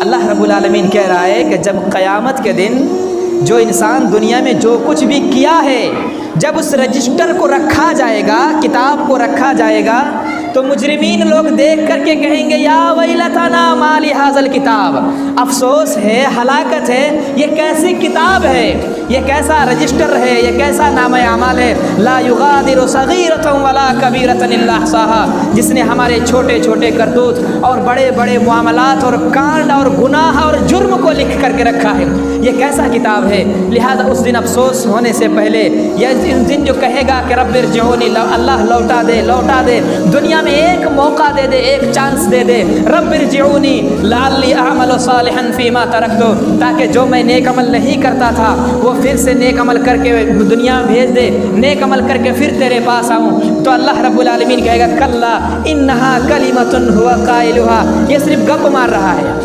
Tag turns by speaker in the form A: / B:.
A: اللہ رب العالمین کہہ رہا ہے کہ جب قیامت کے دن جو انسان دنیا میں جو کچھ بھی کیا ہے، جب اس رجسٹر کو رکھا جائے گا، کتاب کو رکھا جائے گا، تو مجرمین لوگ دیکھ کر کے کہیں گے یا ویلتنا ما لہذا الکتاب، افسوس ہے، ہلاکت ہے، یہ کیسی کتاب ہے، یہ کیسا رجسٹر ہے، یہ کیسا نامہ اعمال ہے، لا یغادر صغیرۃ ولا کبیرۃ الا احصاها، جس نے ہمارے چھوٹے چھوٹے کرتوت اور بڑے بڑے معاملات اور کانڈ اور گناہ اور جرم کو لکھ کر کے رکھا ہے، یہ کیسا کتاب ہے۔ لہذا اس دن افسوس ہونے سے پہلے یہ دن جو کہے گا کہ رب ارجعونی، اللہ لوٹا دے دنیا میں ایک موقع دے دے، ایک چانس دے دے، رب ارجعونی لعلی اعمل صالحا فیما ترکت، تاکہ جو میں نیک عمل نہیں کرتا تھا وہ پھر سے نیک عمل کر کے دنیا بھیج دے، نیک عمل کر کے پھر تیرے پاس آؤں۔ تو اللہ رب العالمین کہے گا کلا انہا کلمۃ هو قائلها، یہ صرف گپ مار رہا ہے،